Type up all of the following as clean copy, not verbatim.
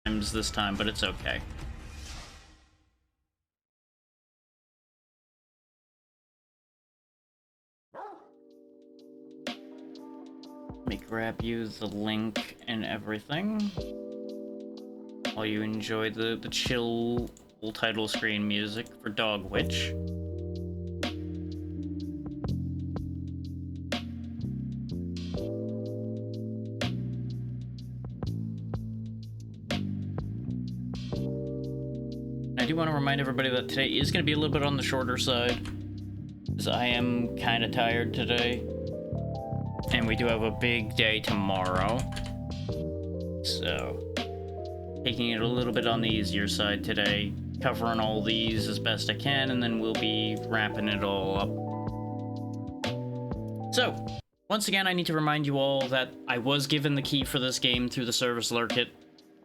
times this time, but it's okay. Let me grab you the link and everything while you enjoy the chill title screen music for Dogwitch. I do want to remind everybody that today is going to be a little bit on the shorter side, because I am kind of tired today, and we do have a big day tomorrow, so taking it a little bit on the easier side today, covering all these as best I can, and then we'll be wrapping it all up. So, once again, I need to remind you all that I was given the key for this game through the service alert kit,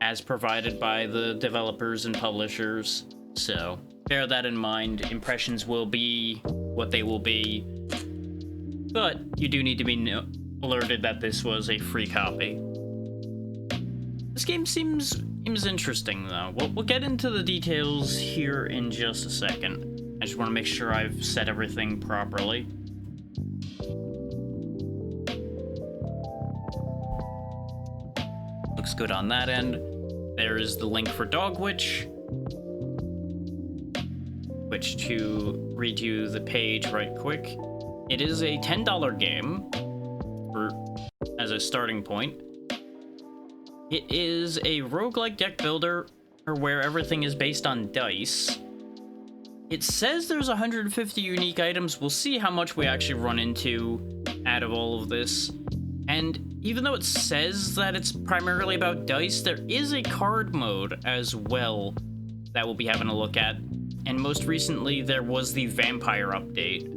as provided by the developers and publishers, so bear that in mind. Impressions will be what they will be, but you do need to be alerted that this was a free copy. This game seems interesting, though. We'll get into the details here in just a second. I just want to make sure I've set everything properly. Looks good on that end. There is the link for Dogwitch, which, to read you the page right quick, it is a $10 game as a starting point. It is a roguelike deck builder where everything is based on dice. It says there's 150 unique items. We'll see how much we actually run into out of all of this. And even though it says that it's primarily about dice, there is a card mode as well that we'll be having a look at. And most recently, there was the vampire update,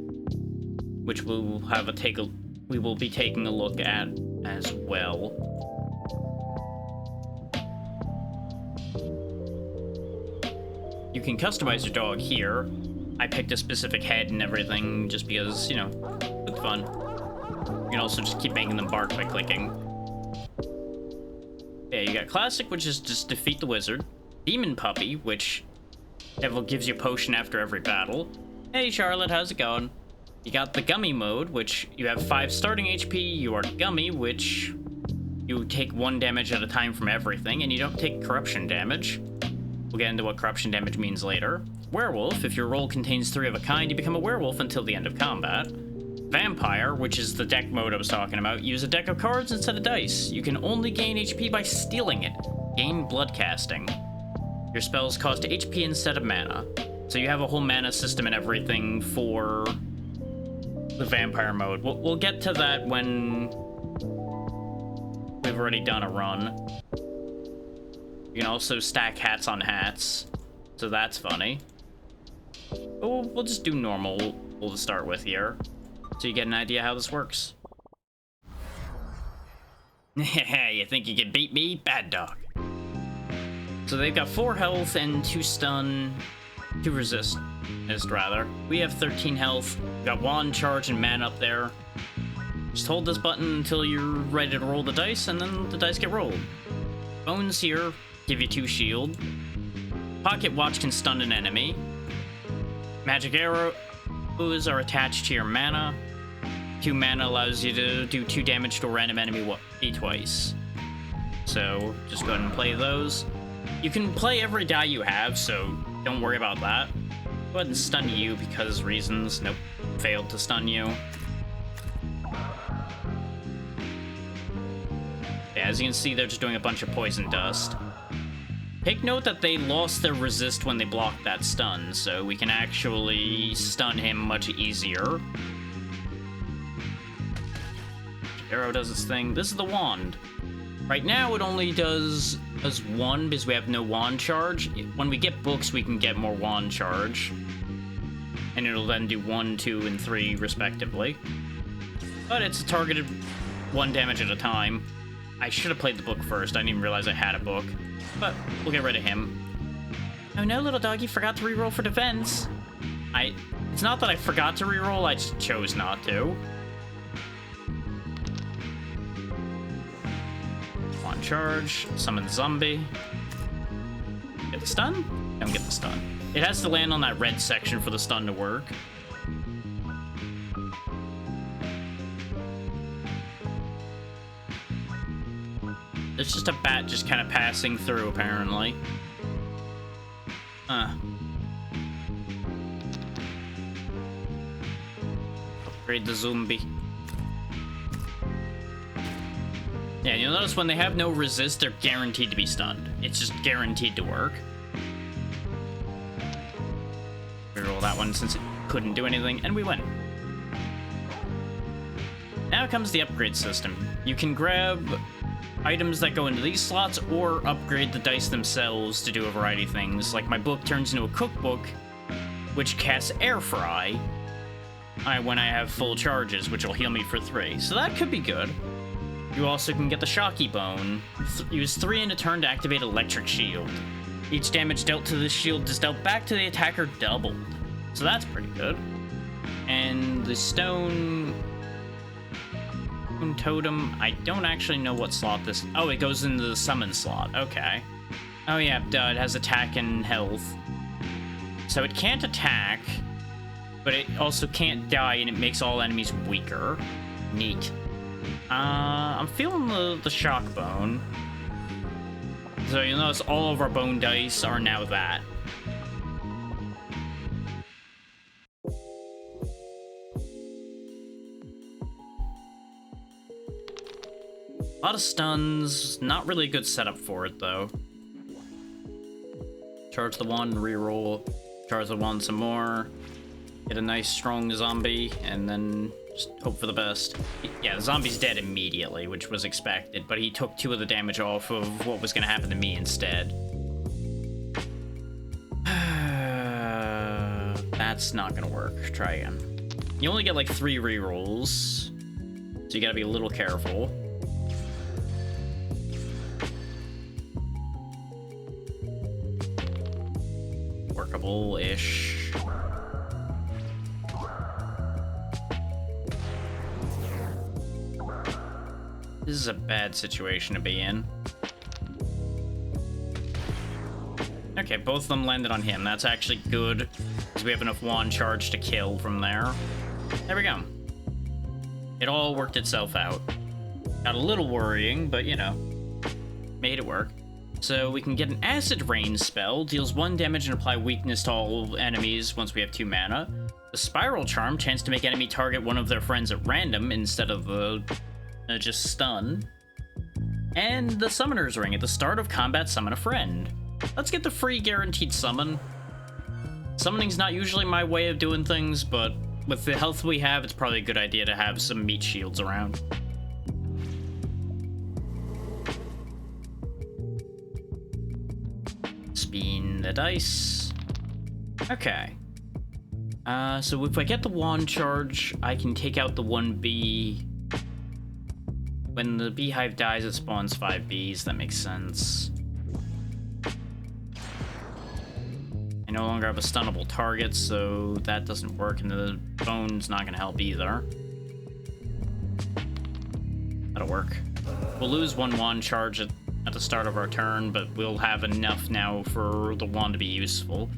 which we will be taking a look at as well. You can customize your dog here. I picked a specific head and everything just because, you know, it's fun. You can also just keep making them bark by clicking. Yeah, you got Classic, which is just defeat the wizard. Demon Puppy, which Devil gives you a potion after every battle. Hey Charlotte, how's it going? You got the Gummy mode, which you have 5 starting HP. You are Gummy, which you take 1 damage at a time from everything, and you don't take corruption damage. We'll get into what corruption damage means later. Werewolf, if your roll contains 3 of a kind, you become a werewolf until the end of combat. Vampire, which is the deck mode I was talking about, use a deck of cards instead of dice. You can only gain HP by stealing it. Gain blood casting. Your spells cost HP instead of mana. So you have a whole mana system and everything for the vampire mode. We'll get to that when we've already done a run. You can also stack hats on hats, so that's funny. But we'll just do normal. We'll start with here, so you get an idea how this works. You think you can beat me? Bad dog. So they've got 4 health and 2 stun, 2 resist, rather. We have 13 health, we got wand charge and mana up there. Just hold this button until you're ready to roll the dice, and then the dice get rolled. Bones here give you 2 shield. Pocket watch can stun an enemy. Magic arrows are attached to your mana. 2 mana allows you to do 2 damage to a random enemy twice. So just go ahead and play those. You can play every die you have, so don't worry about that. Go ahead and stun you because reasons. Nope, failed to stun you. Yeah, as you can see, they're just doing a bunch of poison dust. Take note that they lost their resist when they blocked that stun, so we can actually stun him much easier. Arrow does its thing. This is the wand. Right now, it only does 1 because we have no wand charge. When we get books, we can get more wand charge. And it'll then do 1, 2, and 3, respectively. But it's targeted 1 damage at a time. I should have played the book first. I didn't even realize I had a book. But we'll get rid of him. Oh no, little doggy forgot to reroll for defense. It's not that I forgot to reroll, I just chose not to. Wand charge, summon zombie. get the stun? Don't get the stun. It has to land on that red section for the stun to work. There's just a bat just kind of passing through, apparently. Upgrade the zombie. Yeah, you'll notice when they have no resist, they're guaranteed to be stunned. It's just guaranteed to work. Reroll that one since it couldn't do anything, and we win. Now comes the upgrade system. You can grab items that go into these slots or upgrade the dice themselves to do a variety of things. Like my book turns into a cookbook, which casts air fry when I have full charges, which will heal me for 3. So that could be good. You also can get the Shocky Bone. Use 3 in a turn to activate Electric Shield. Each damage dealt to this shield is dealt back to the attacker doubled. So that's pretty good. And the Stone Totem, I don't actually know what slot this... Oh, it goes into the summon slot. Okay. Oh yeah, it has attack and health. So it can't attack, but it also can't die, and it makes all enemies weaker. Neat. I'm feeling the Shock Bone. So you'll notice all of our bone dice are now that. A lot of stuns, not really a good setup for it though. Charge the one, reroll, charge the one some more, get a nice strong zombie, and then just hope for the best. Yeah, the zombie's dead immediately, which was expected, but he took 2 of the damage off of what was going to happen to me instead. That's not going to work. Try again. You only get like 3 rerolls, so you gotta be a little careful. Workable-ish. This is a bad situation to be in. Okay, both of them landed on him. That's actually good, because we have enough wand charge to kill from there. There we go. It all worked itself out. Got a little worrying, but you know, made it work. So we can get an Acid Rain spell, deals 1 damage and apply weakness to all enemies once we have 2 mana. The Spiral Charm, chance to make enemy target one of their friends at random instead of just stun. And the Summoner's Ring, at the start of combat, summon a friend. Let's get the free guaranteed summon. Summoning's not usually my way of doing things, but with the health we have, it's probably a good idea to have some meat shields around. Spin the dice. Okay. So if I get the wand charge, I can take out the 1 bee. When the beehive dies, it spawns 5 bees. That makes sense. I no longer have a stunnable target, so that doesn't work, and the bone's not going to help either. That'll work. We'll lose 1 wand charge at the start of our turn, but we'll have enough now for the wand to be useful.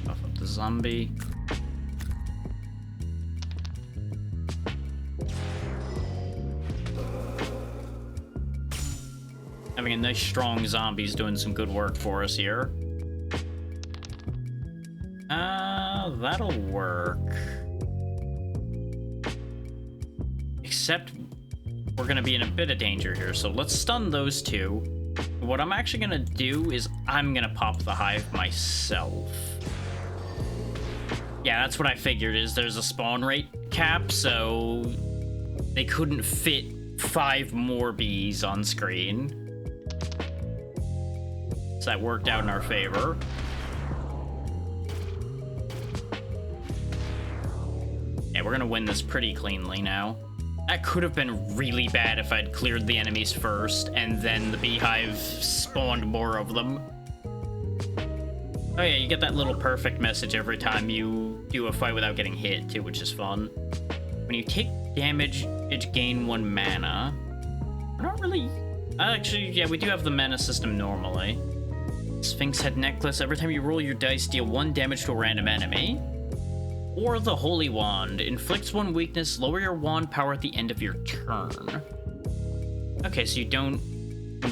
Buff up the zombie. Having a nice strong zombie's doing some good work for us here. That'll work. Except we're gonna be in a bit of danger here, so let's stun those 2. What I'm actually gonna do is I'm gonna pop the hive myself. Yeah, that's what I figured, is there's a spawn rate cap, so they couldn't fit 5 more bees on screen. So that worked out in our favor. Yeah, we're gonna win this pretty cleanly now. That could have been really bad if I'd cleared the enemies first, and then the beehive spawned more of them. Oh yeah, you get that little perfect message every time you do a fight without getting hit, too, which is fun. When you take damage, it gain 1 mana. We're not really Actually, yeah, we do have the mana system normally. Sphinx Head Necklace. Every time you roll your dice, deal 1 damage to a random enemy. Or the Holy Wand. Inflicts 1 weakness. Lower your wand power at the end of your turn. Okay, so you don't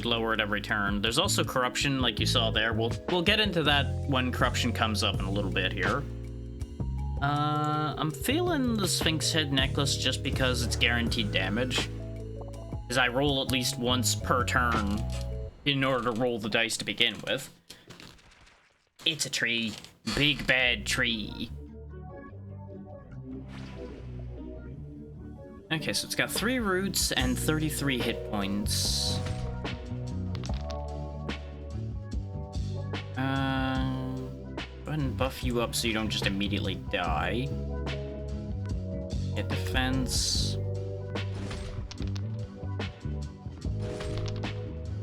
lower it every turn. There's also Corruption, like you saw there. We'll get into that when Corruption comes up in a little bit here. I'm feeling the Sphinx Head Necklace just because it's guaranteed damage. Because I roll at least once per turn in order to roll the dice to begin with. It's a tree. Big bad tree. Okay, so it's got 3 roots and 33 hit points. Go ahead and buff you up so you don't just immediately die. Get defense.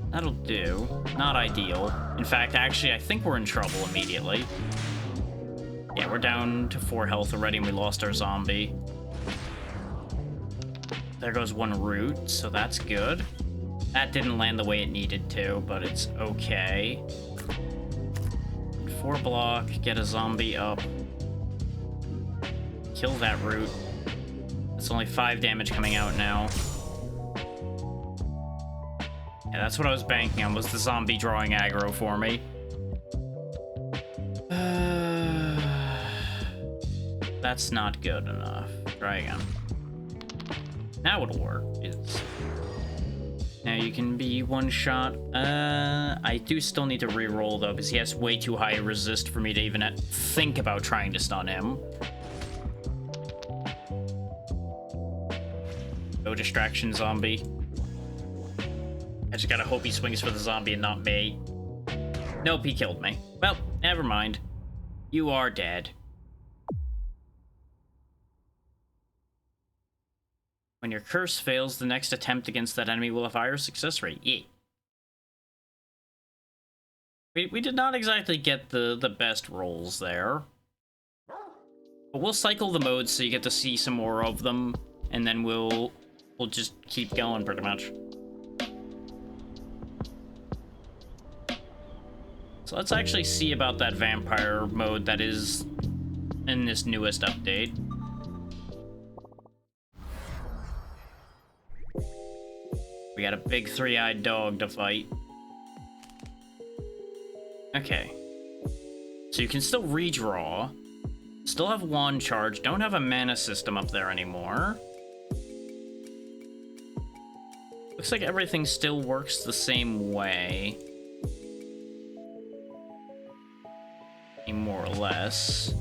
That'll do. Not ideal. In fact, actually, I think we're in trouble immediately. Yeah, we're down to 4 health already and we lost our zombie. There goes 1 root, so that's good. That didn't land the way it needed to, but it's okay. 4 block, get a zombie up. Kill that root. It's only 5 damage coming out now. Yeah, that's what I was banking on, was the zombie drawing aggro for me. That's not good enough. Try again. Now it'll work. It's... Now you can be one-shot. I do still need to re-roll, though, because he has way too high a resist for me to even think about trying to stun him. No distraction, zombie. I just gotta hope he swings for the zombie and not me. Nope, he killed me. Well, never mind. You are dead. When your curse fails, the next attempt against that enemy will have higher success rate. Yeah. We did not exactly get the best rolls there. But we'll cycle the modes so you get to see some more of them, and then we'll just keep going pretty much. So let's actually see about that vampire mode that is in this newest update. We got a big 3-eyed dog to fight. Okay. So you can still redraw. Still have wand charge. Don't have a mana system up there anymore. Looks like everything still works the same way. More or less.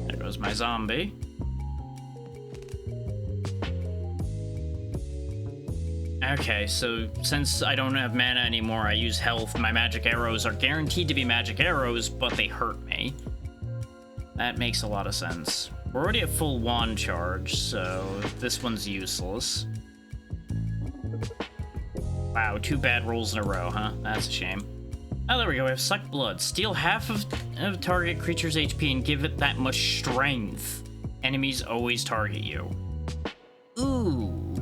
There goes my zombie. Okay, so since I don't have mana anymore, I use health. My magic arrows are guaranteed to be magic arrows, but they hurt me. That makes a lot of sense. We're already at full wand charge, so this one's useless. Wow, 2 bad rolls in a row, huh? That's a shame. Oh, there we go. We have Suck Blood. Steal half of target creature's HP and give it that much strength. Enemies always target you. Ooh.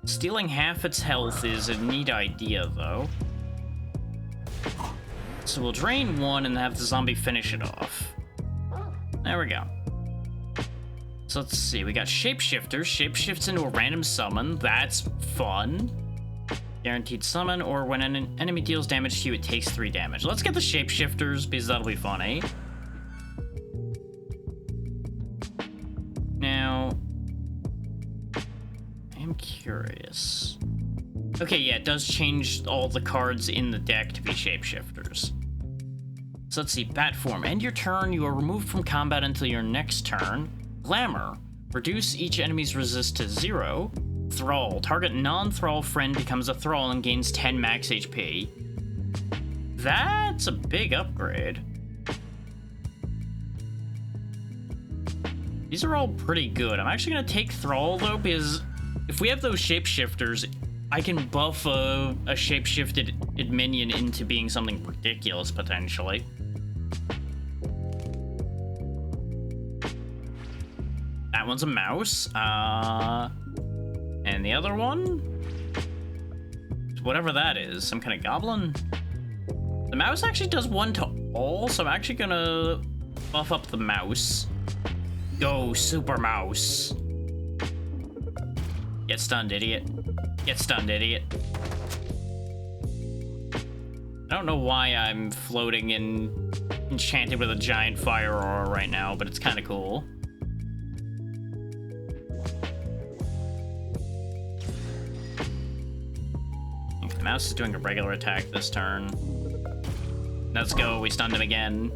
Stealing half its health is a neat idea, though. So we'll drain 1 and have the zombie finish it off. There we go. So let's see, we got Shapeshifter. Shapeshifts into a random summon. That's fun. Guaranteed summon, or when an enemy deals damage to you, it takes 3 damage. Let's get the Shapeshifters, because that'll be funny. Now, I'm curious. Okay, yeah, it does change all the cards in the deck to be Shapeshifters. So let's see, Bat Form. End your turn, you are removed from combat until your next turn. Glamour. Reduce each enemy's resist to 0. Thrall. Target non-Thrall friend becomes a Thrall and gains 10 max HP. That's a big upgrade. These are all pretty good. I'm actually going to take Thrall, though, because if we have those Shapeshifters, I can buff a shapeshifted minion into being something ridiculous, potentially. That one's a mouse. And the other one? Whatever that is, some kind of goblin? The mouse actually does 1 to all, so I'm actually gonna buff up the mouse. Go, super mouse. Get stunned, idiot. Get stunned, idiot. I don't know why I'm floating in enchanted with a giant fire aura right now, but it's kind of cool. The mouse is doing a regular attack this turn. Let's go, we stunned him again.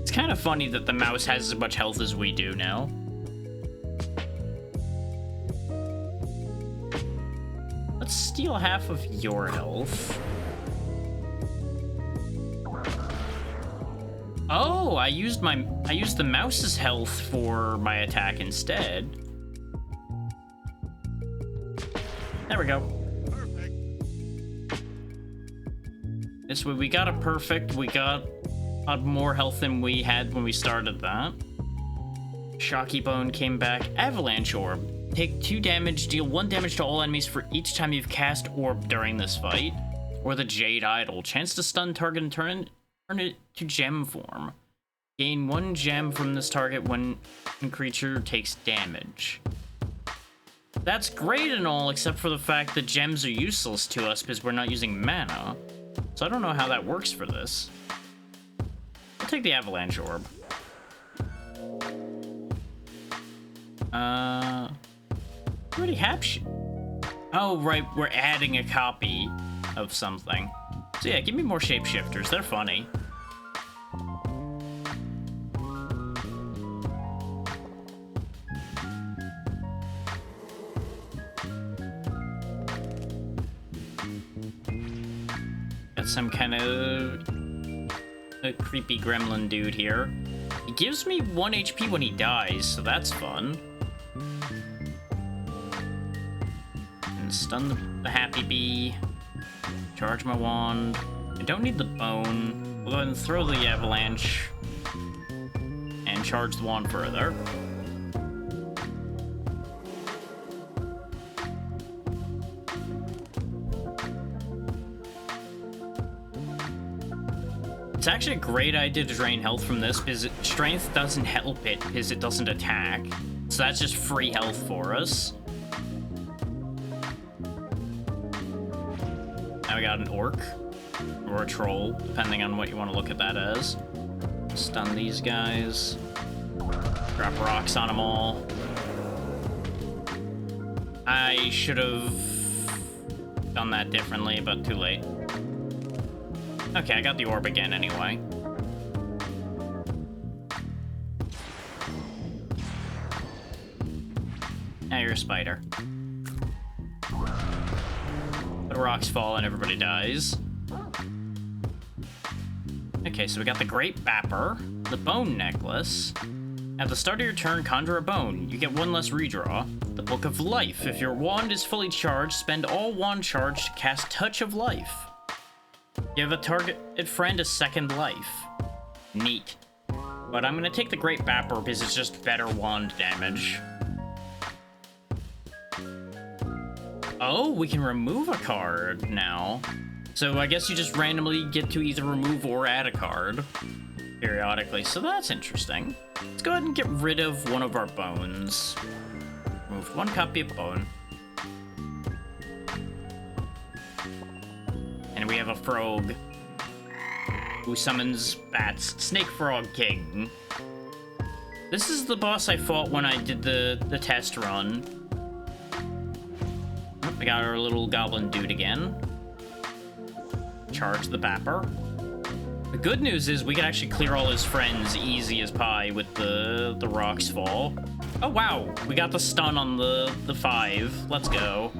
It's kind of funny that the mouse has as much health as we do now. Let's steal half of your health. Oh, I used the mouse's health for my attack instead. There we go. Perfect. This way we got a perfect. We got more health than we had when we started that. Shocky Bone came back. Avalanche Orb. Take 2 damage, deal 1 damage to all enemies for each time you've cast Orb during this fight. Or the Jade Idol. Chance to stun target and turn it to gem form. Gain 1 gem from this target when creature takes damage. That's great and all, except for the fact that gems are useless to us because we're not using mana. So I don't know how that works for this. I'll take the Avalanche Orb. We already have oh, right, we're adding a copy of something. So yeah, give me more shapeshifters, they're funny. Got some kind of a creepy gremlin dude here. He gives me 1 HP when he dies, so that's fun. And stun the happy bee. Charge my wand. I don't need the bone. We'll go ahead and throw the avalanche. And charge the wand further. It's actually a great idea to drain health from this because strength doesn't help it because it doesn't attack. So that's just free health for us. Now we got an orc or a troll, depending on what you want to look at that as. Stun these guys. Drop rocks on them all. I should have done that differently, but too late. Okay, I got the orb again anyway. Now you're a spider. The rocks fall and everybody dies. Okay, so we got the Great Bapper, the Bone Necklace. At the start of your turn, conjure a bone. You get 1 less redraw. The Book of Life. If your wand is fully charged, spend all wand charge to cast Touch of Life. Give a targeted friend a 2nd life. Neat. But I'm gonna take the Great Bapper because it's just better wand damage. Oh, we can remove a card now. So I guess you just randomly get to either remove or add a card periodically. So that's interesting. Let's go ahead and get rid of one of our bones. Remove 1 copy of bone. And we have a frog who summons bats. Snake Frog King. This is the boss I fought when I did the test run. Oh, we got our little goblin dude again. Charge the Bapper. The good news is we can actually clear all his friends easy as pie with the rocks fall. Oh wow, we got the stun on the 5. Let's go.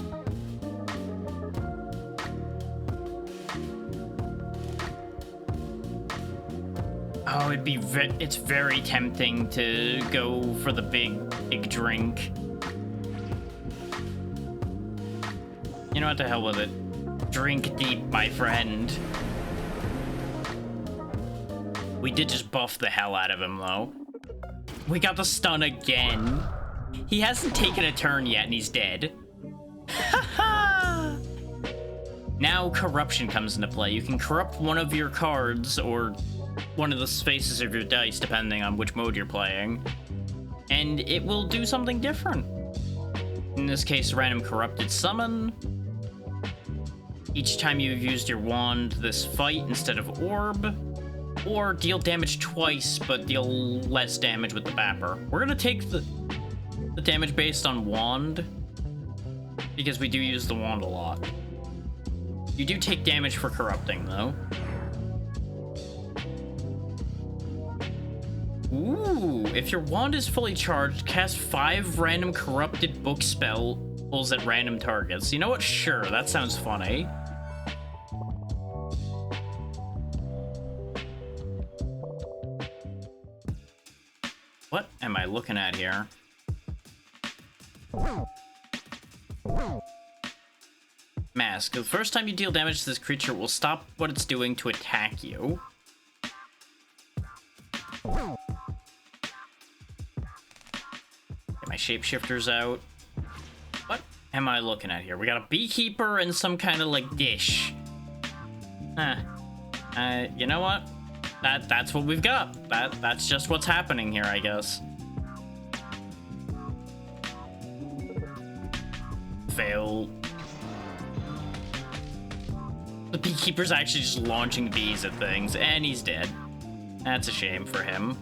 Oh, it's very tempting to go for the big drink. You know what, the hell with it. Drink deep, my friend. We did just buff the hell out of him, though. We got the stun again. He hasn't taken a turn yet, and he's dead. Now corruption comes into play. You can corrupt one of your cards, or one of the spaces of your dice, depending on which mode you're playing. And it will do something different. In this case, random corrupted summon. Each time you've used your wand this fight instead of orb. Or deal damage twice, but deal less damage with the Bapper. We're gonna take the damage based on wand, because we do use the wand a lot. You do take damage for corrupting, though. Ooh, if your wand is fully charged, cast 5 random corrupted book spells at random targets. You know what? Sure, that sounds funny. What am I looking at here? Mask. The first time you deal damage to this creature, it will stop what it's doing to attack you. Get my shapeshifters out. What am I looking at here? We got a beekeeper and some kind of like dish. You know what? That's what we've got. That's just what's happening here, I guess. Fail. The beekeeper's actually just launching bees at things, and he's dead. That's a shame for him.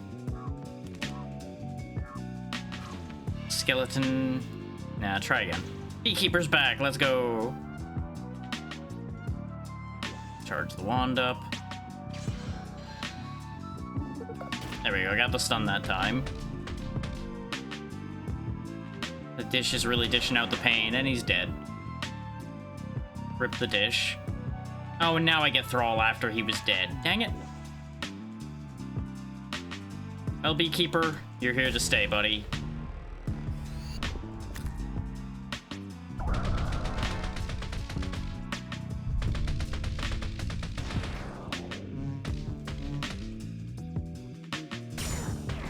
Skeleton. Nah, try again. Beekeeper's back. Let's go. Charge the wand up. There we go, I got the stun that time. The dish is really dishing out the pain, and he's dead. Rip the dish. Oh, and now I get Thrall after he was dead. Dang it. Well, Beekeeper, you're here to stay, buddy.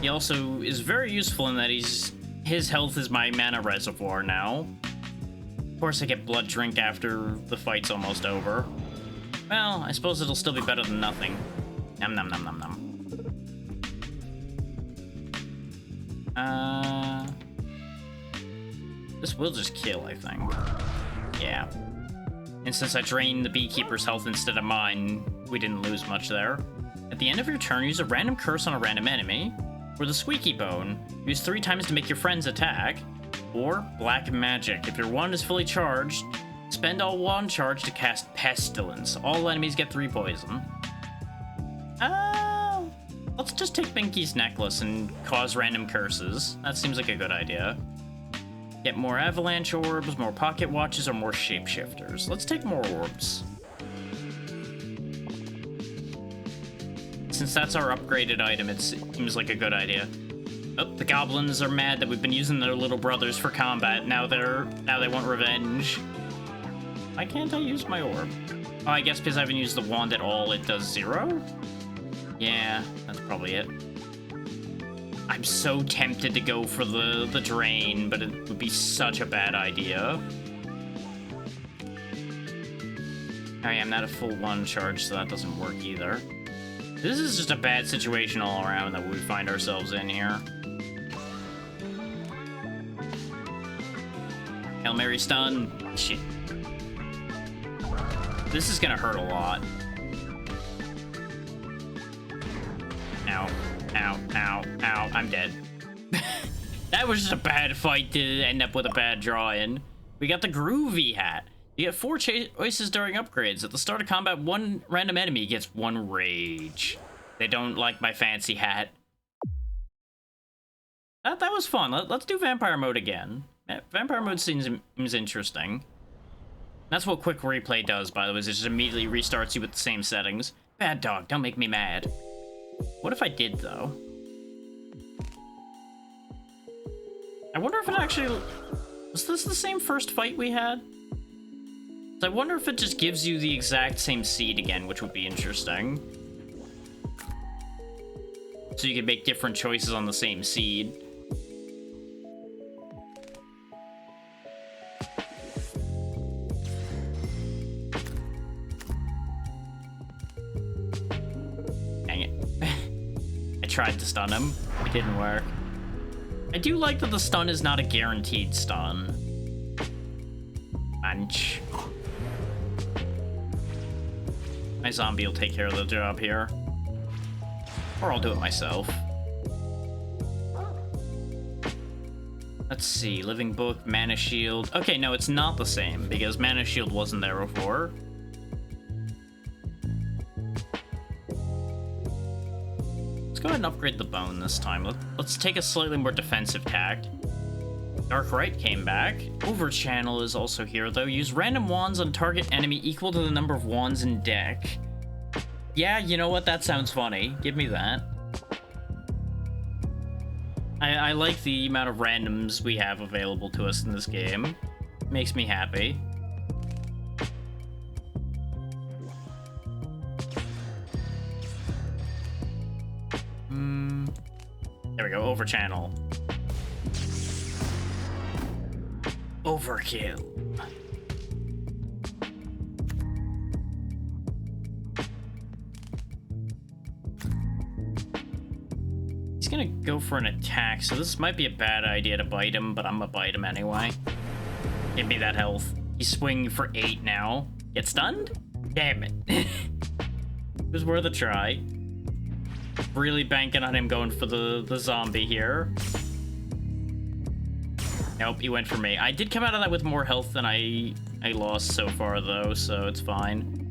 He also is very useful in that his health is my mana reservoir now. Of course, I get Blood Drink after the fight's almost over. Well, I suppose it'll still be better than nothing. Nom nom nom nom nom. This will just kill, I think. Yeah. And since I drained the Beekeeper's health instead of mine, we didn't lose much there. At the end of your turn, use a random curse on a random enemy. Or the Squeaky Bone. Use 3 times to make your friends attack. Or Black Magic. If your wand is fully charged, spend all wand charge to cast Pestilence. All enemies get 3 poison. Let's just take Binky's necklace and cause random curses. That seems like a good idea. Get more avalanche orbs, more pocket watches, or more shapeshifters. Let's take more orbs. Since that's our upgraded item, it seems like a good idea. Oh, the goblins are mad that we've been using their little brothers for combat. Now they want revenge. Why can't I use my orb? Oh, I guess because I haven't used the wand at all, it does 0? Yeah, that's probably it. I'm so tempted to go for the drain, but it would be such a bad idea. Oh yeah, I'm not a full 1 charge, so that doesn't work either. This is just a bad situation all around that we find ourselves in here. Hail Mary stun. Shit. This is gonna hurt a lot. Ow. Ow. Ow. Ow. I'm dead. That was just a bad fight to end up with a bad draw-in. We got the Groovy Hat. You get 4 choices during upgrades. At the start of combat, 1 random enemy gets 1 rage. They don't like my fancy hat. That was fun. Let's do vampire mode again. Vampire mode seems interesting. That's what quick replay does, by the way, is it just immediately restarts you with the same settings. Bad dog, don't make me mad. What if I did, though? I wonder if it actually... Was this the same first fight we had? I wonder if it just gives you the exact same seed again, which would be interesting. So you could make different choices on the same seed. Dang it. I tried to stun him. It didn't work. I do like that the stun is not a guaranteed stun. Bunch. My zombie will take care of the job here. Or I'll do it myself. Let's see, Living Book, Mana Shield. Okay, no, it's not the same, because Mana Shield wasn't there before. Let's go ahead and upgrade the bone this time. Let's take a slightly more defensive tack. Dark Rite came back. Overchannel is also here, though. Use random wands on target enemy equal to the number of wands in deck. Yeah, you know what? That sounds funny. Give me that. I like the amount of randoms we have available to us in this game. Makes me happy. There we go. Overchannel. Overkill. He's gonna go for an attack, so this might be a bad idea to bite him, but I'm gonna bite him anyway. Give me that health. He's swinging for 8 now. Get stunned? Damn it. It was worth a try. Really banking on him going for the zombie here. Nope, he went for me. I did come out of that with more health than I lost so far, though, so it's fine.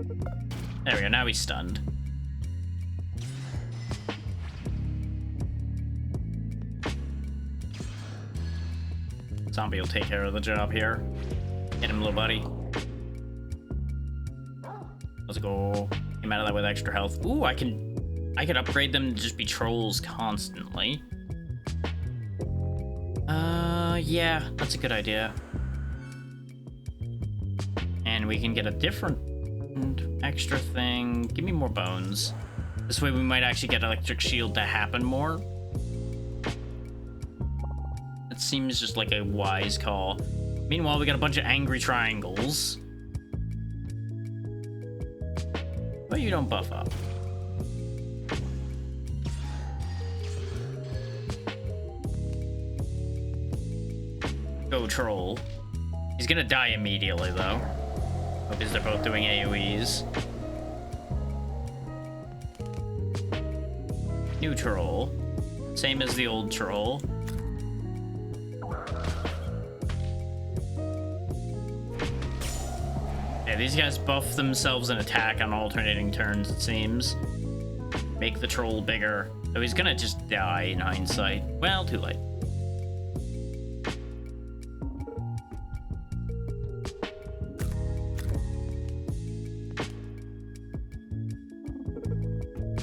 There we go, now he's stunned. Zombie will take care of the job here. Get him, little buddy. Let's go. Came out of that with extra health. Ooh, I could upgrade them to just be trolls constantly. Yeah, that's a good idea. And we can get a different extra thing. Give me more bones. This way we might actually get Electric Shield to happen more. That seems just like a wise call. Meanwhile, we got a bunch of angry triangles. But you don't buff up. Go troll. He's gonna die immediately, though. Because they're both doing AoEs. New troll. Same as the old troll. Yeah, these guys buff themselves and attack on alternating turns, it seems. Make the troll bigger. So he's gonna just die in hindsight. Well, too late.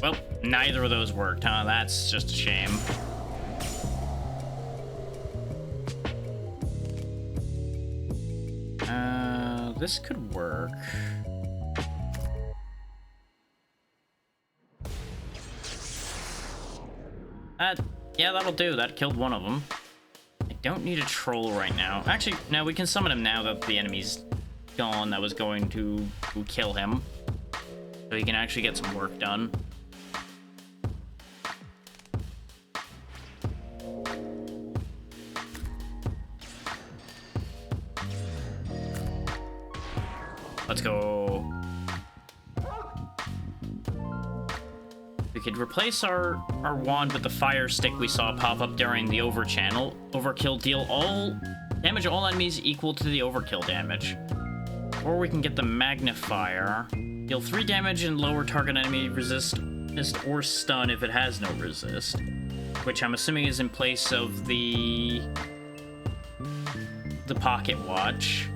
Well, neither of those worked, huh? That's just a shame. This could work. Yeah, that'll do. That killed one of them. I don't need a troll right now. Actually, no, we can summon him now that the enemy's gone that was going to kill him. So he can actually get some work done. Let's go. We could replace our wand with the fire stick we saw pop up during the overchannel. Overkill deal damage all enemies equal to the overkill damage. Or we can get the magnifier. Deal 3 damage and lower target enemy resist or stun if it has no resist. Which I'm assuming is in place of the pocket watch.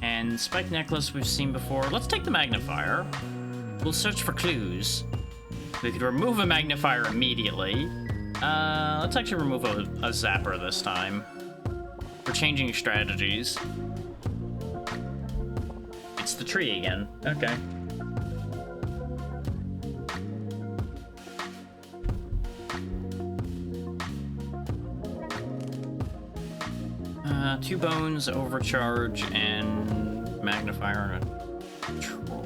And Spike Necklace we've seen before. Let's take the magnifier. We'll search for clues. We could remove a magnifier immediately. Let's actually remove a zapper this time. We're changing strategies. It's the tree again. Okay. Two bones, overcharge, and magnifier and troll.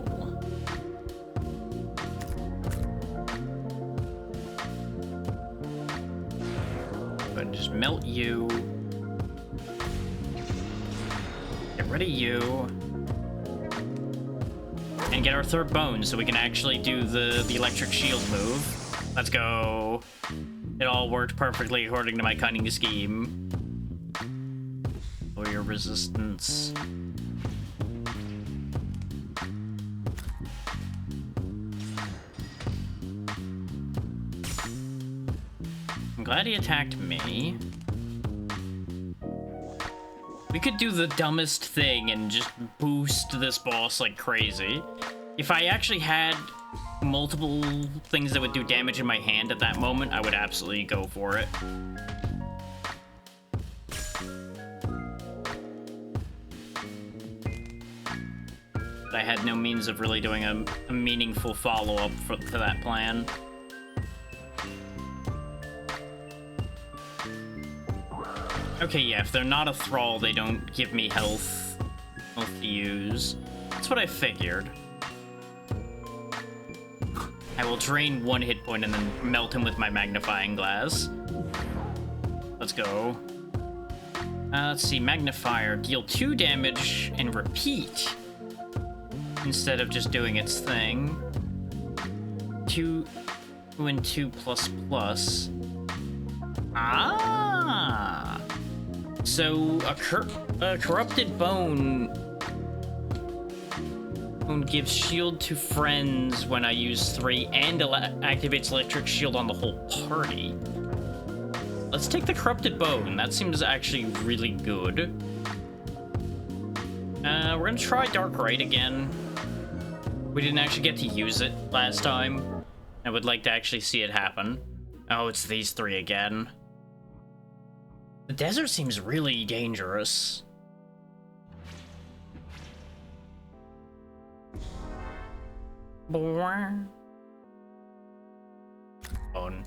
Go ahead and just melt you. Get rid of you. And get our third bone so we can actually do the electric shield move. Let's go. It all worked perfectly according to my cunning scheme. Lower your resistance. I'm glad he attacked me. We could do the dumbest thing and just boost this boss like crazy. If I actually had multiple things that would do damage in my hand at that moment, I would absolutely go for it. But I had no means of really doing a meaningful follow-up to that plan. Okay, yeah, if they're not a thrall, they don't give me health to use. That's what I figured. I will drain one hit point and then melt him with my magnifying glass. Let's go. Let's see, magnifier. Deal 2 damage and repeat. Instead of just doing its thing. 2 and 2 plus plus. Ah! So a corrupted bone gives shield to friends when I use 3 and activates electric shield on the whole party. Let's take the corrupted bone. That seems actually really good. We're gonna try Darkrai again. We didn't actually get to use it last time. I would like to actually see it happen. Oh, it's these 3 again. The desert seems really dangerous. Bone. Bone.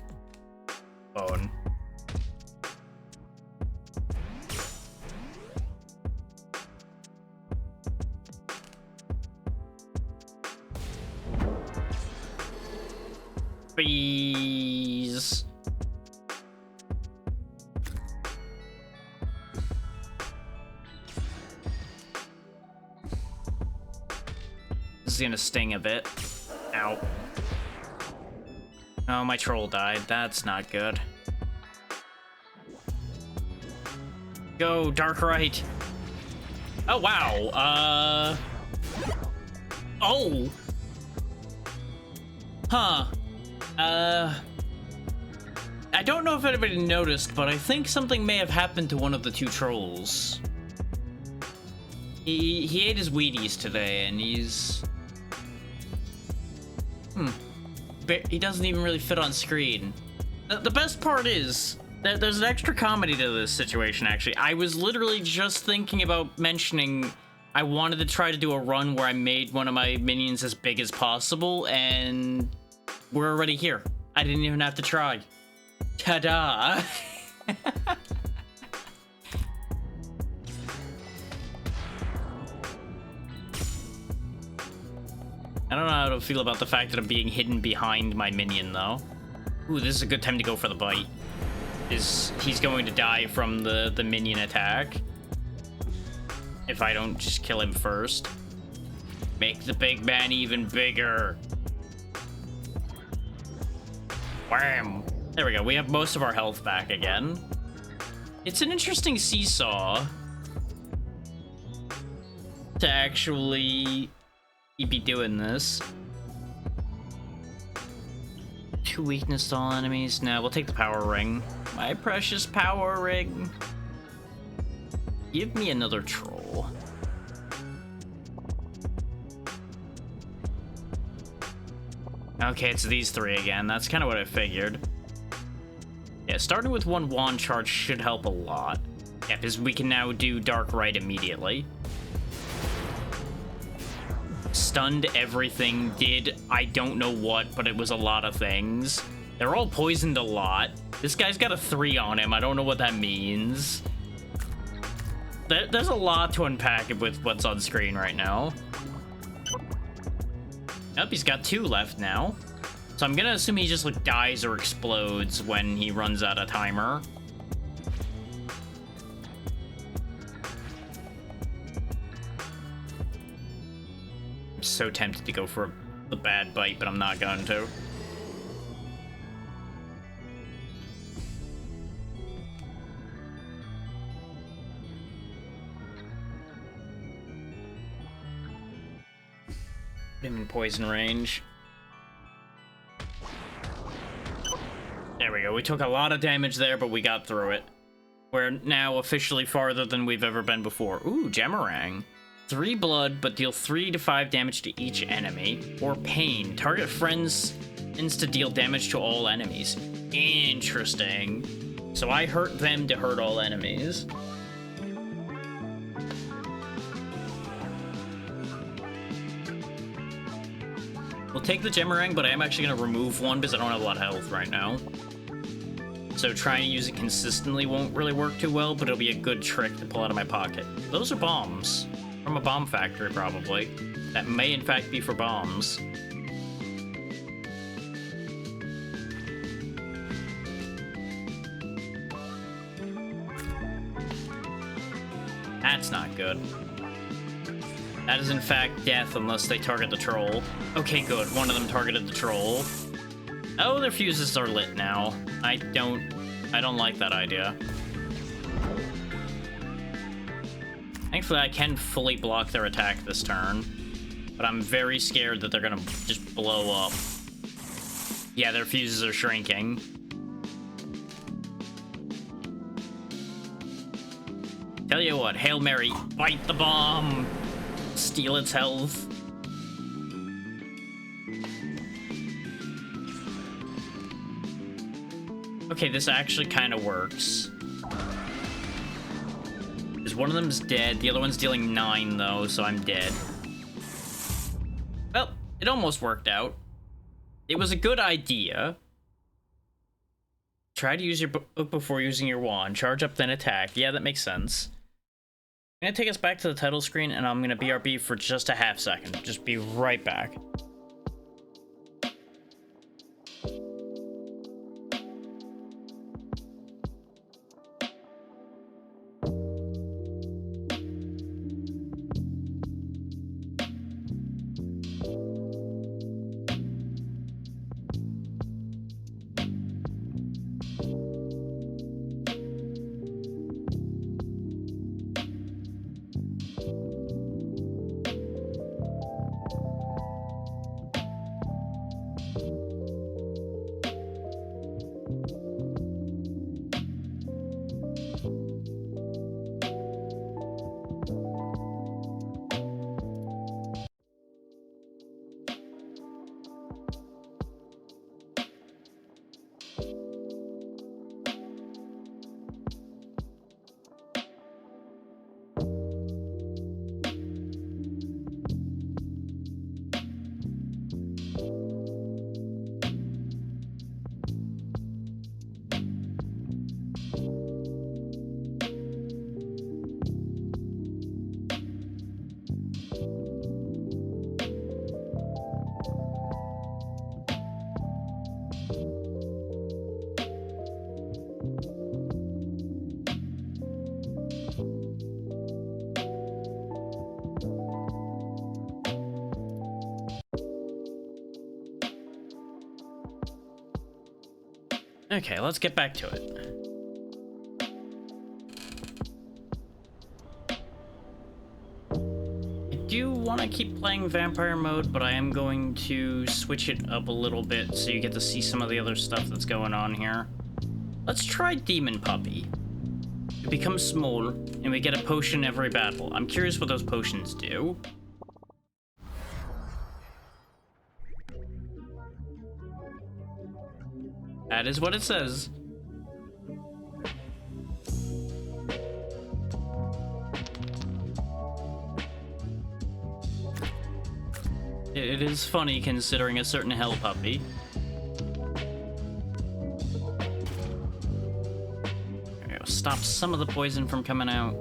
Please. This is gonna sting a bit. Ow. Oh, my troll died. That's not good. Go, Darkrai. Oh, wow. Oh! Huh. I don't know if anybody noticed, but I think something may have happened to one of the 2 trolls. He ate his Wheaties today, and he's... He doesn't even really fit on screen. The best part is, there's an extra comedy to this situation, actually. I was literally just thinking about mentioning I wanted to try to do a run where I made one of my minions as big as possible, and we're already here. I didn't even have to try. Ta-da! I don't know how to feel about the fact that I'm being hidden behind my minion, though. Ooh, this is a good time to go for the bite. He's going to die from the minion attack. If I don't just kill him first. Make the big man even bigger. Wham! There we go, we have most of our health back again. It's an interesting seesaw to actually be doing this. 2 weakness to all enemies. No, we'll take the power ring. My precious power ring. Give me another troll. Okay, it's these three again. That's kind of what I figured. Yeah, starting with one wand charge should help a lot. Yeah, because we can now do Dark Rite immediately. Stunned everything, did I don't know what, but it was a lot of things. They're all poisoned a lot. This guy's got a 3 on him. I don't know what that means. There's a lot to unpack with what's on screen right now. Yep, he's got 2 left now. So I'm gonna assume he just like dies or explodes when he runs out of timer. I'm so tempted to go for the bad bite, but I'm not going to. Put him in poison range. There we go. We took a lot of damage there, but we got through it. We're now officially farther than we've ever been before. Ooh, Gemarang. 3 blood, but deal 3 to 5 damage to each enemy. Or pain. Target friends tends to deal damage to all enemies. Interesting. So I hurt them to hurt all enemies. We'll take the Gemarang, but I am actually going to remove one because I don't have a lot of health right now. So trying to use it consistently won't really work too well, but it'll be a good trick to pull out of my pocket. Those are bombs. From a bomb factory, probably. That may, in fact, be for bombs. That's not good. That is, in fact, death unless they target the troll. Okay, good. One of them targeted the troll. Oh, their fuses are lit now. I don't like that idea. Thankfully, I can fully block their attack this turn. But I'm very scared that they're gonna just blow up. Yeah, their fuses are shrinking. Tell you what, Hail Mary, bite the bomb! Steal its health. Okay, this actually kind of works. Because one of them's dead, the other one's dealing 9 though, so I'm dead. Well, it almost worked out. It was a good idea. Try to use your book before using your wand. Charge up, then attack. Yeah, that makes sense. I'm gonna take us back to the title screen, and I'm gonna BRB for just a half second. Just be right back. Okay, let's get back to it. I do want to keep playing vampire mode, but I am going to switch it up a little bit so you get to see some of the other stuff that's going on here. Let's try Demon Puppy. It becomes small, and we get a potion every battle. I'm curious what those potions do. That is what it says. It is funny considering a certain hell puppy. There we go. Stop some of the poison from coming out.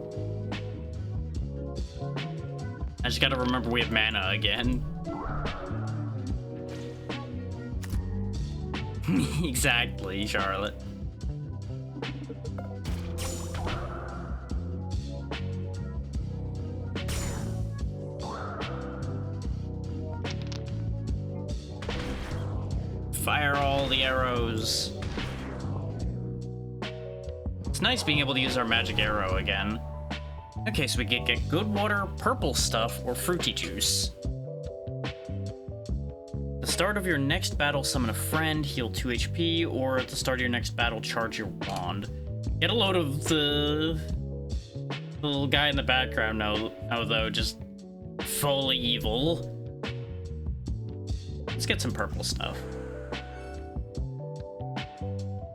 I just gotta remember we have mana again. Exactly, Charlotte. Fire all the arrows. It's nice being able to use our magic arrow again. Okay, so we get good water, purple stuff, or fruity juice. At the start of your next battle, summon a friend, heal 2 HP, or at the start of your next battle, charge your wand. Get a load of the little guy in the background now, though, just fully evil. Let's get some purple stuff.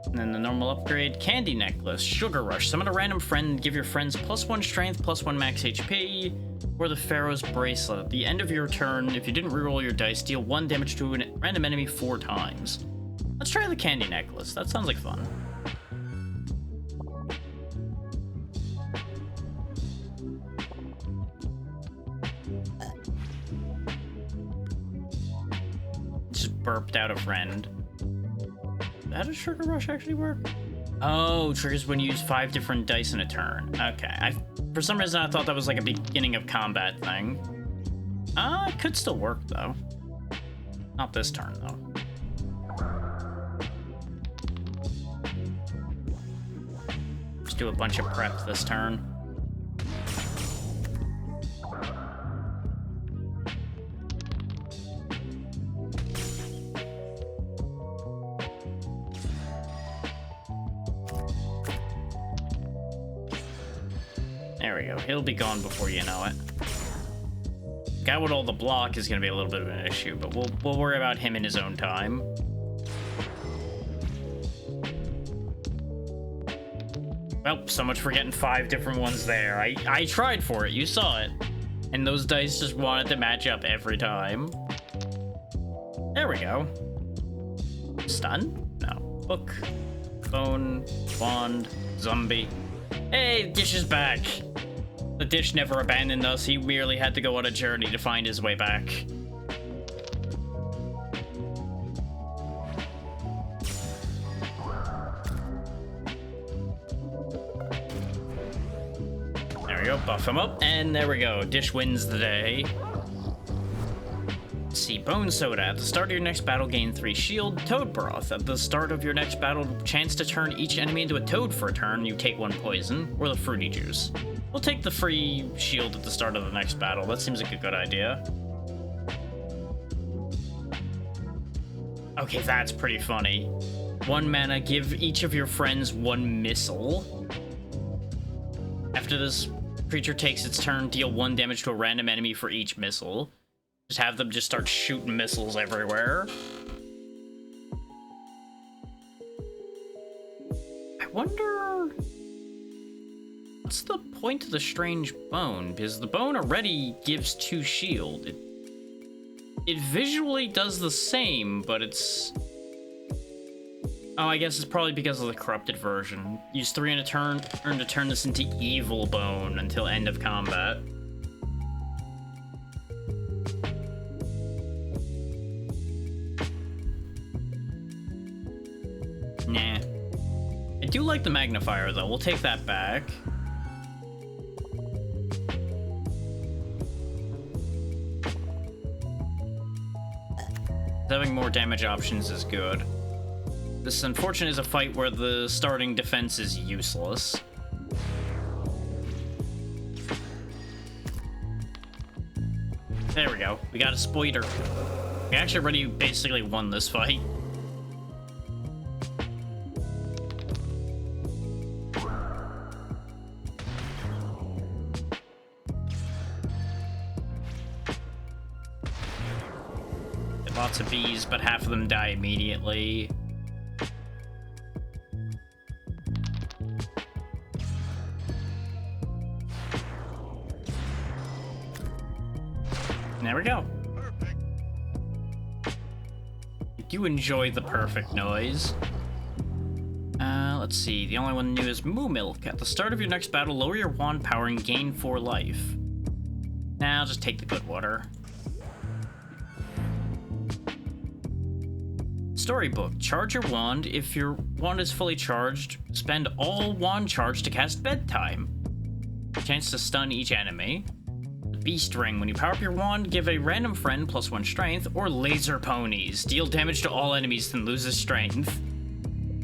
And then the normal upgrade, Candy Necklace, Sugar Rush. Summon a random friend, give your friends +1 strength, +1 max HP, or the Pharaoh's Bracelet. At the end of your turn, if you didn't reroll your dice, deal 1 damage to a random enemy 4 times. Let's try the Candy Necklace. That sounds like fun. Just burped out a friend. How does Sugar Rush actually work? Oh, triggers when you use 5 different dice in a turn. Okay, for some reason I thought that was like a beginning of combat thing. It could still work though. Not this turn though. Just do a bunch of prep this turn. There we go. He'll be gone before you know it. Guy with all the block is going to be a little bit of an issue, but we'll worry about him in his own time. Well, so much for getting 5 different ones there. I tried for it. You saw it. And those dice just wanted to match up every time. There we go. Stun? No. Book. Bone. Wand. Zombie. Hey, Dish is back. The Dish never abandoned us. He merely had to go on a journey to find his way back. There we go, buff him up, and there we go. Dish wins the day. Let's see, Bone Soda. At the start of your next battle, gain 3 shield. Toad Broth. At the start of your next battle, chance to turn each enemy into a toad for a turn. You take 1 poison, or the Fruity Juice. We'll take the free shield at the start of the next battle. That seems like a good idea. Okay, that's pretty funny. 1 mana, give each of your friends 1 missile. After this creature takes its turn, deal 1 damage to a random enemy for each missile. Just have them just start shooting missiles everywhere. I wonder... what's the point of the strange bone? Because the bone already gives 2 shield. It visually does the same, but it's... oh, I guess it's probably because of the corrupted version. Use 3 in a turn to turn this into evil bone until end of combat. Nah. I do like the magnifier though. We'll take that back. Having more damage options is good. This, unfortunately, is a fight where the starting defense is useless. There we go. We got a Spoiter. We actually already basically won this fight. Lots of bees, but half of them die immediately. There we go. I do enjoy the perfect noise. Let's see. The only one new is Moo Milk. At the start of your next battle, lower your wand power and gain 4 life. Nah, I'll just take the good water. Storybook. Charge your wand. If your wand is fully charged, spend all wand charge to cast Bedtime. Chance to stun each enemy. Beast Ring. When you power up your wand, give a random friend +1 strength, or Laser Ponies. Deal damage to all enemies, then loses strength.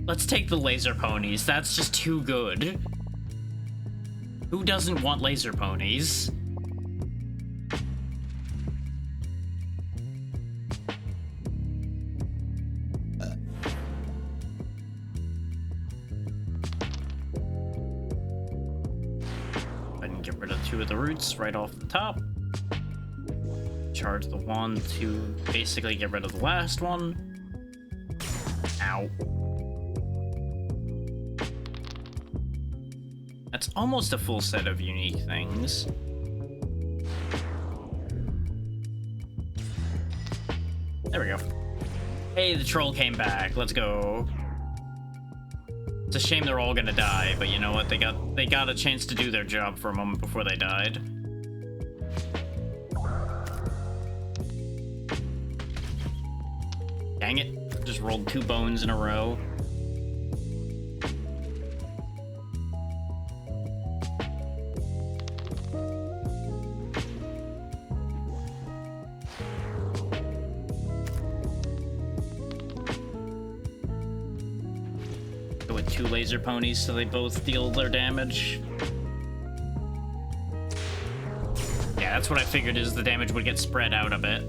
Let's take the Laser Ponies. That's just too good. Who doesn't want Laser Ponies? I can get rid of 2 of the roots right off the top. Charge the wand to basically get rid of the last one. Ow. That's almost a full set of unique things. There we go. Hey, the troll came back. Let's go. It's a shame they're all gonna die, but you know what? They got a chance to do their job for a moment before they died. Dang it. Just rolled 2 bones in a row. With 2 Laser Ponies so they both deal their damage. Yeah, that's what I figured, is the damage would get spread out a bit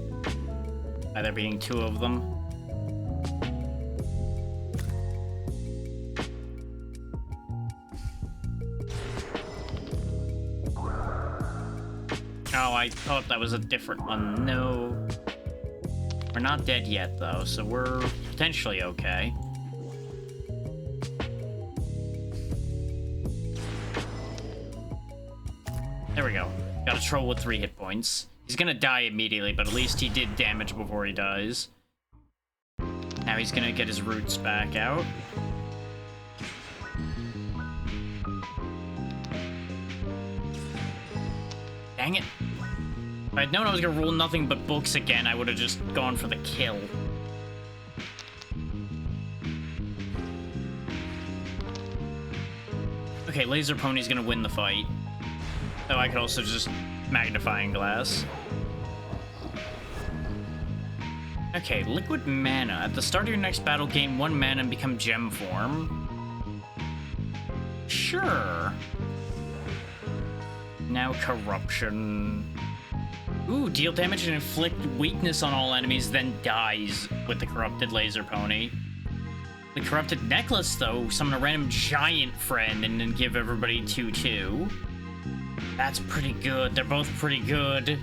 by there being 2 of them. Oh, I thought that was a different one. No. We're not dead yet, though, so we're potentially okay. There we go. Got a troll with 3 hit points. He's gonna die immediately, but at least he did damage before he dies. Now he's gonna get his roots back out. Dang it. If I'd known I was gonna roll nothing but books again, I would have just gone for the kill. Okay, Laser Pony's gonna win the fight. Though I could also just magnifying glass. Okay, liquid mana. At the start of your next battle, gain 1 mana and become gem form. Sure. Now corruption. Ooh, deal damage and inflict weakness on all enemies, then dies with the corrupted Laser Pony. The corrupted necklace, though, summon a random giant friend and then give everybody 2/2. That's pretty good. They're both pretty good.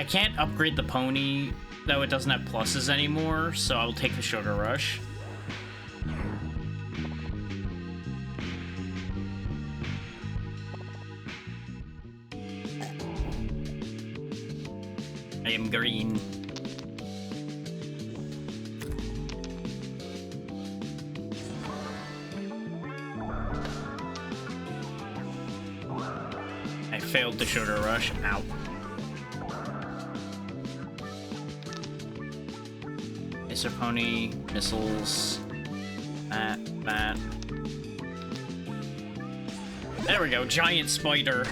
I can't upgrade the pony, though it doesn't have pluses anymore, so I'll take the Sugar Rush. I am green. I failed the Sugar Rush. Ow. Laser Pony, missiles, that. There we go, giant spider.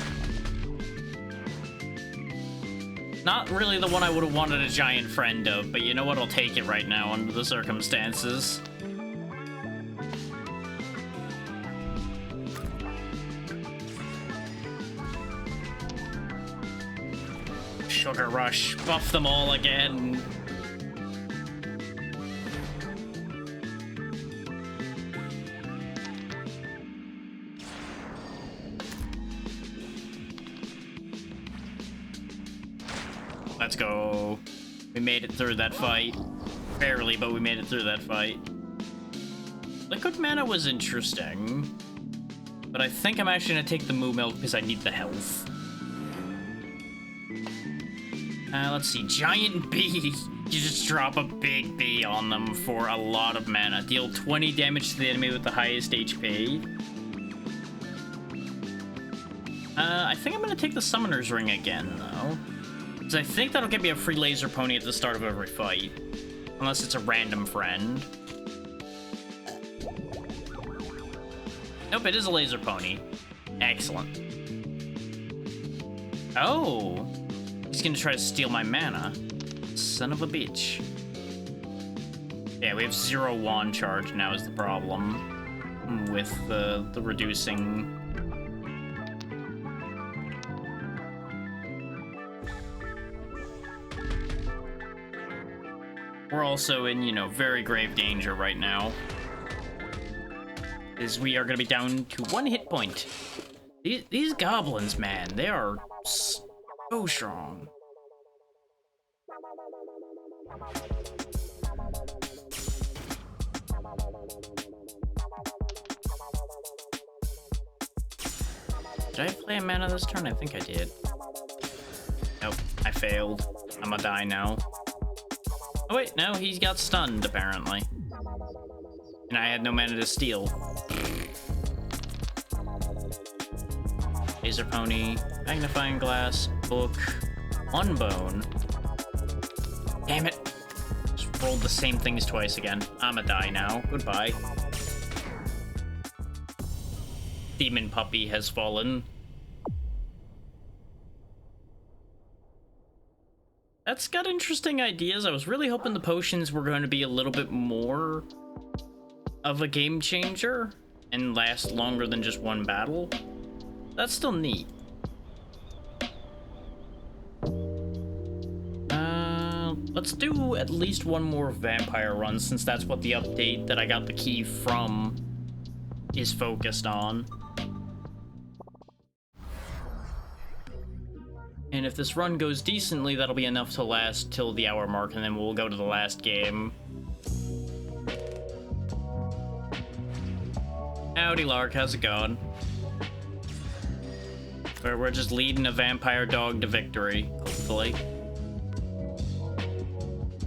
Not really the one I would have wanted a giant friend of, but you know what? I'll take it right now under the circumstances. Sugar Rush, buff them all again. Let's go. We made it through that fight. Barely, but we made it through that fight. Liquid mana was interesting, but I think I'm actually gonna take the Moo Milk because I need the health. Let's see. Giant bee. You just drop a big bee on them for a lot of mana. Deal 20 damage to the enemy with the highest HP. I think I'm gonna take the Summoner's Ring again, though. Because I think that'll get me a free laser pony at the start of every fight. Unless it's a random friend. Nope, it is a laser pony. Excellent. Oh! He's gonna try to steal my mana. Son of a bitch. Yeah, we have 0 wand charge now is the problem. With the reducing... We're also in, you know, very grave danger right now. As we are gonna be down to 1 hit point. These goblins, man, they are so strong. Did I play a mana this turn? I think I did. Nope, I failed. I'm gonna die now. Oh wait, no, he got stunned, apparently. And I had no mana to steal. Laser Pony, Magnifying Glass, Book, 1 bone. Damn it! Just rolled the same things twice again. I'ma die now. Goodbye. Demon Puppy has fallen. That's got interesting ideas. I was really hoping the potions were going to be a little bit more of a game changer and last longer than just 1 battle. That's still neat. Let's do at least 1 more vampire run, since that's what the update that I got the key from is focused on. And if this run goes decently, that'll be enough to last till the hour mark, and then we'll go to the last game. Howdy, Lark, how's it going? We're just leading a vampire dog to victory, hopefully.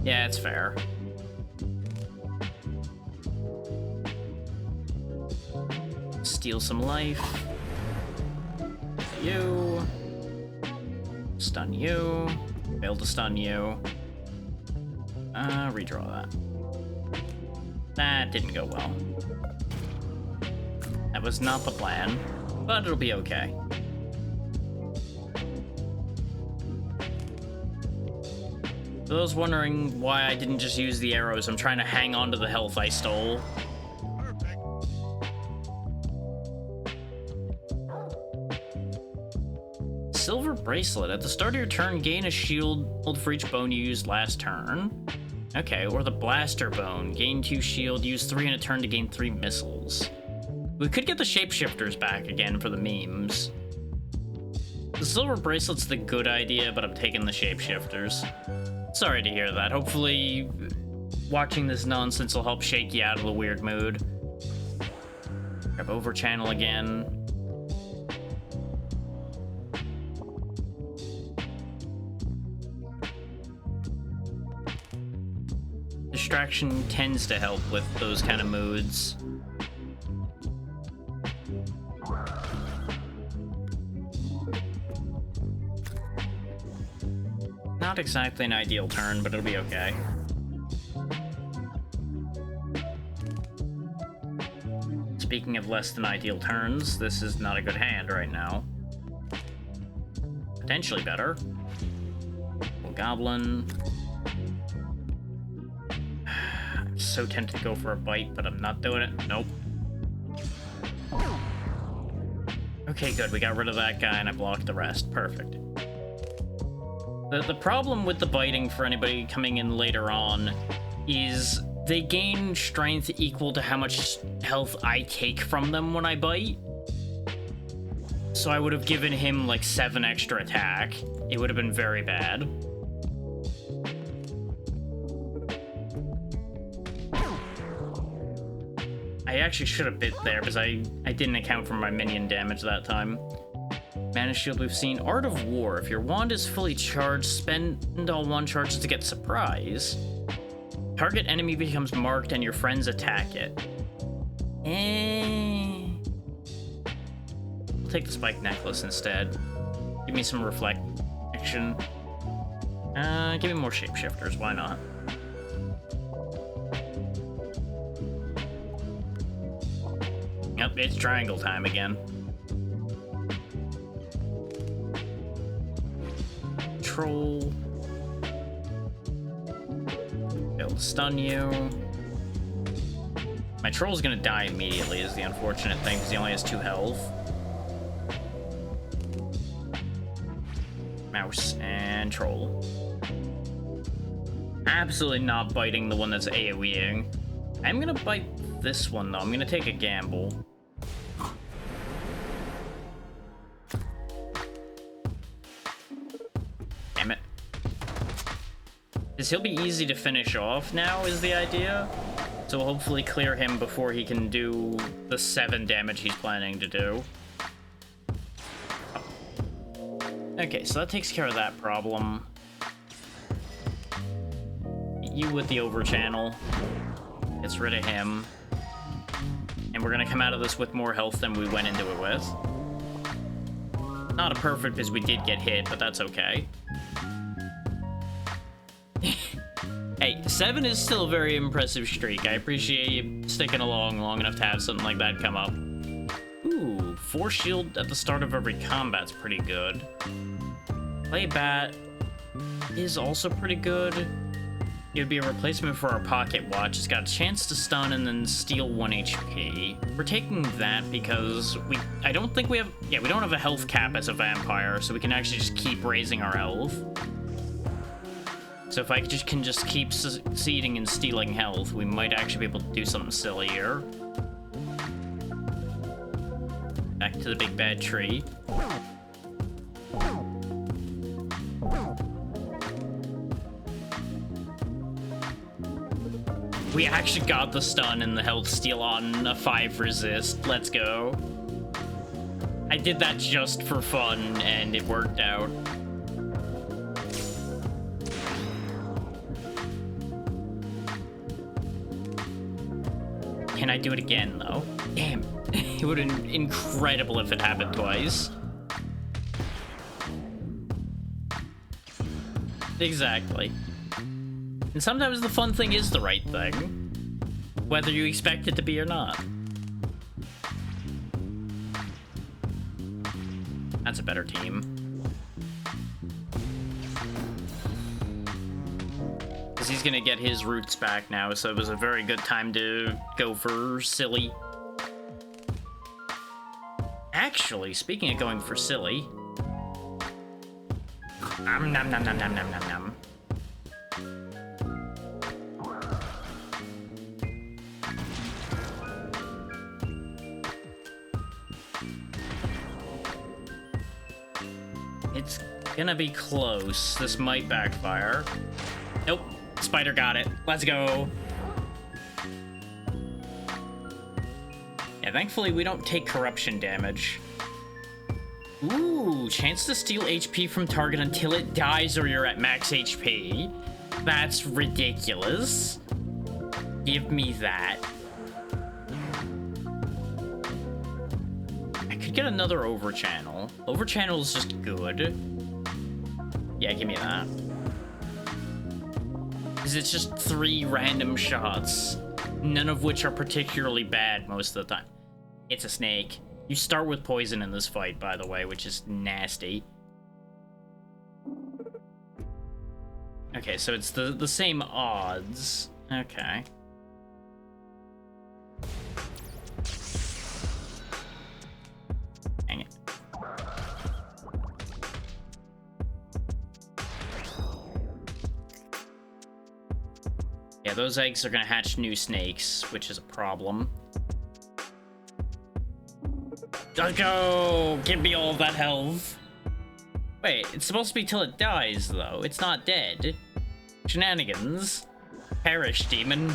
Yeah, it's fair. Steal some life. You. Stun you. Fail to stun you. Redraw that. That didn't go well. That was not the plan, but it'll be okay. For those wondering why I didn't just use the arrows, I'm trying to hang on to the health I stole. Silver Bracelet. At the start of your turn, gain a shield for each bone you used last turn. Okay, or the Blaster Bone. Gain 2 shield, use 3 in a turn to gain 3 missiles. We could get the Shapeshifters back again for the memes. The Silver Bracelet's the good idea, but I'm taking the Shapeshifters. Sorry to hear that. Hopefully, watching this nonsense will help shake you out of the weird mood. Grab Overchannel again. Distraction tends to help with those kind of moods. Not exactly an ideal turn, but it'll be okay. Speaking of less than ideal turns, this is not a good hand right now. Potentially better. Little Goblin. I'm so tempted to go for a bite, but I'm not doing it. Nope. Okay, good. We got rid of that guy and I blocked the rest. Perfect. The problem with the biting for anybody coming in later on is they gain strength equal to how much health I take from them when I bite. So I would have given him like 7 extra attack. It would have been very bad. I actually should have bit there because I didn't account for my minion damage that time. Mana shield we've seen. Art of War. If your wand is fully charged, spend all one charges to get surprise. Target enemy becomes marked and your friends attack it. I'll take the spike necklace instead. Give me some reflection. Give me more shapeshifters, why not? Yep, it's triangle time again. Troll. It'll stun you. My troll's gonna die immediately is the unfortunate thing, because he only has 2 health. Mouse and troll. Absolutely not biting the one that's AoEing. I'm gonna bite this one though. I'm gonna take a gamble. Damn it. Because he'll be easy to finish off now is the idea. So we'll hopefully clear him before he can do the 7 damage he's planning to do. Okay, so that takes care of that problem. You with the overchannel. Gets rid of him. And we're gonna come out of this with more health than we went into it with. Not a perfect because we did get hit, but that's okay. Hey, 7 is still a very impressive streak. I appreciate you sticking along long enough to have something like that come up. Ooh, 4 shield at the start of every combat's pretty good. Play Bat is also pretty good. It would be a replacement for our pocket watch. It's got a chance to stun and then steal 1 HP. We're taking that because I don't think we have, we don't have a health cap as a vampire, so we can actually just keep raising our health. So if I can just keep succeeding in stealing health, we might actually be able to do something silly here. Back to the big bad tree. We actually got the stun and the health steal on a 5 resist. Let's go. I did that just for fun, and it worked out. Can I do it again, though? Damn. It would have been incredible if it happened twice. Exactly. And sometimes the fun thing is the right thing, whether you expect it to be or not. That's a better team. Because he's gonna get his roots back now, so it was a very good time to go for silly. Actually, speaking of going for silly... Nom nom nom nom nom nom nom nom. It's gonna be close. This might backfire. Nope. Spider got it. Let's go. Yeah, thankfully we don't take corruption damage. Ooh, chance to steal HP from target until it dies or you're at max HP. That's ridiculous. Give me that. I could get another overchannel. Overchannel is just good. Yeah, give me that. Because it's just 3 random shots, none of which are particularly bad most of the time. It's a snake. You start with poison in this fight, by the way, which is nasty. Okay, so it's the same odds. Okay. Dang it. Yeah, those eggs are gonna hatch new snakes, which is a problem. Let's go! Give me all that health. Wait, it's supposed to be till it dies, though. It's not dead. Shenanigans. Perish, demon.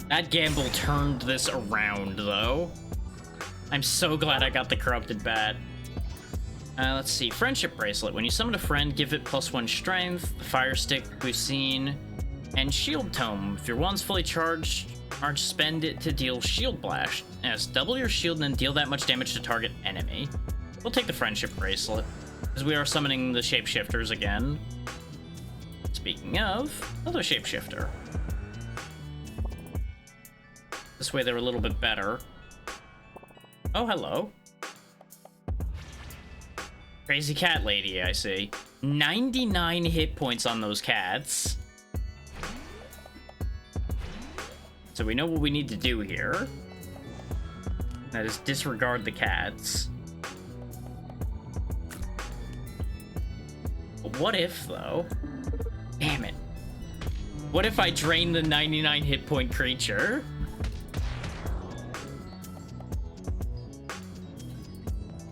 That gamble turned this around, though. I'm so glad I got the corrupted bat. Let's see. Friendship bracelet. When you summon a friend, give it +1 strength. The fire stick we've seen. And shield tome. If your wand's fully charged, spend it to deal shield blast. Yes, double your shield and then deal that much damage to target enemy. We'll take the friendship bracelet, because we are summoning the shapeshifters again. Speaking of, another shapeshifter. This way they're a little bit better. Oh, hello. Crazy cat lady, I see. 99 hit points on those cats. So we know what we need to do here. That is disregard the cats. But what if, though? Damn it. What if I drain the 99 hit point creature?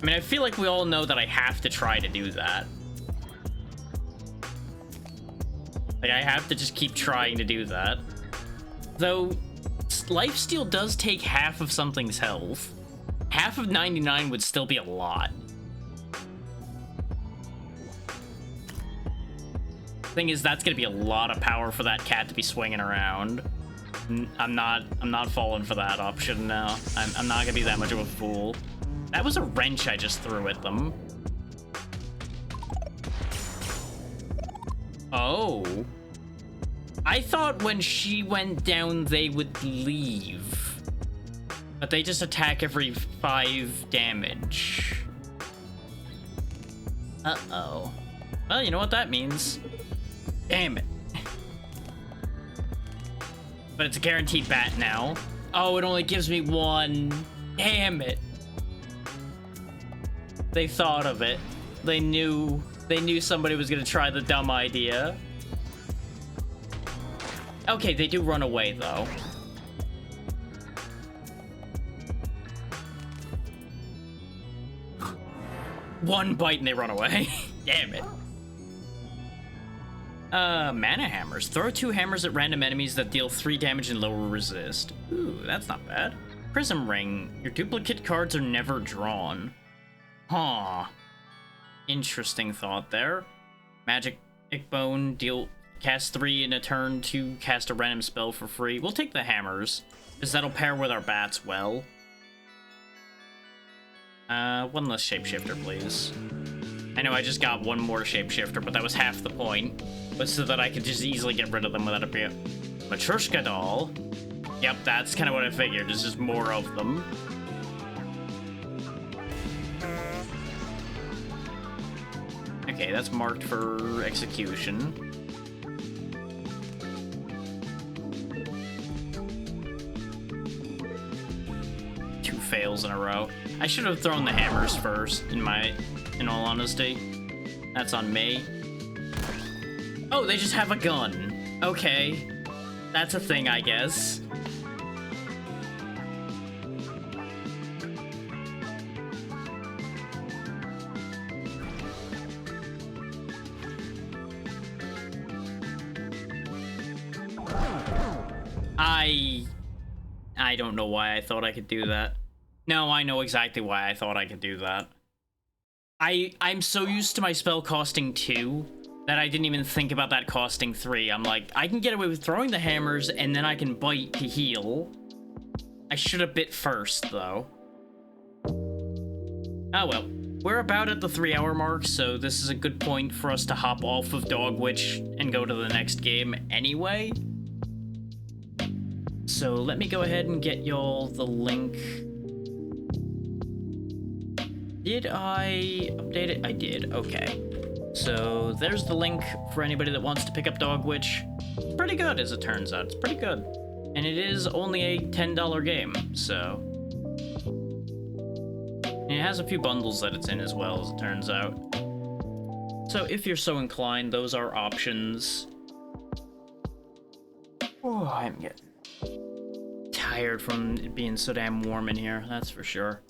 I mean, I feel like we all know that I have to try to do that. Like, I have to just keep trying to do that. Though, lifesteal does take half of something's health. Half of 99 would still be a lot. Thing is, that's gonna be a lot of power for that cat to be swinging around. I'm not falling for that option now. I'm not gonna be that much of a fool. That was a wrench I just threw at them. Oh. I thought when she went down, they would leave. But they just attack every 5 damage. Uh-oh. Well, you know what that means. Damn it. But it's a guaranteed bat now. Oh, it only gives me 1. Damn it. They thought of it. They knew somebody was gonna try the dumb idea. Okay, they do run away, though. One bite and they run away. Damn it. Mana hammers. Throw 2 hammers at random enemies that deal 3 damage and lower resist. Ooh, that's not bad. Prism ring. Your duplicate cards are never drawn. Huh. Interesting thought there. Magic bone. Cast 3 in a turn to cast a random spell for free. We'll take the hammers, because that'll pair with our bats well. One less shapeshifter, please. I know I just got one more shapeshifter, but that was half the point. But so that I could just easily get rid of them without a bit. Matryoshka doll. Yep, that's kind of what I figured. There's just more of them. Okay, that's marked for execution. Fails in a row. I should have thrown the hammers first, in all honesty. That's on me. Oh, they just have a gun. Okay. That's a thing, I guess. I don't know why I thought I could do that. No, I know exactly why I thought I could do that. I'm so used to my spell costing 2 that I didn't even think about that costing 3. I'm like, I can get away with throwing the hammers and then I can bite to heal. I should have bit first, though. Oh well. We're about at the 3-hour mark, so this is a good point for us to hop off of Dogwitch and go to the next game anyway. So let me go ahead and get y'all the link. Did I update it? I did, okay. So there's the link for anybody that wants to pick up Dogwitch. It's pretty good, as it turns out. It's pretty good. And it is only a $10 game, so... And it has a few bundles that it's in as well, as it turns out. So if you're so inclined, those are options. Oh, I'm getting tired from it being so damn warm in here, that's for sure.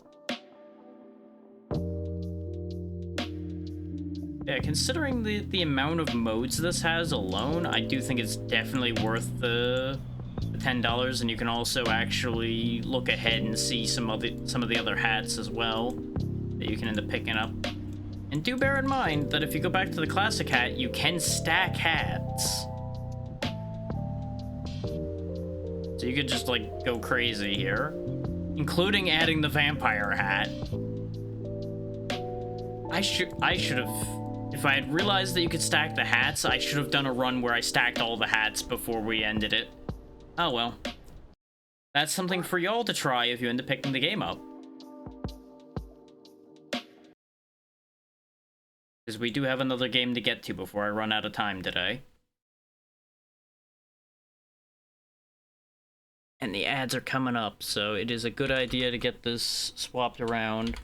Yeah, considering the amount of modes this has alone, I do think it's definitely worth the the $10, and you can also actually look ahead and see some of the other hats as well that you can end up picking up. And do bear in mind that if you go back to the classic hat, you can stack hats. So you could just, like, go crazy here. Including adding the vampire hat. I should have... If I had realized that you could stack the hats, I should have done a run where I stacked all the hats before we ended it. Oh well. That's something for y'all to try if you end up picking the game up. Because we do have another game to get to before I run out of time today. And the ads are coming up, so it is a good idea to get this swapped around.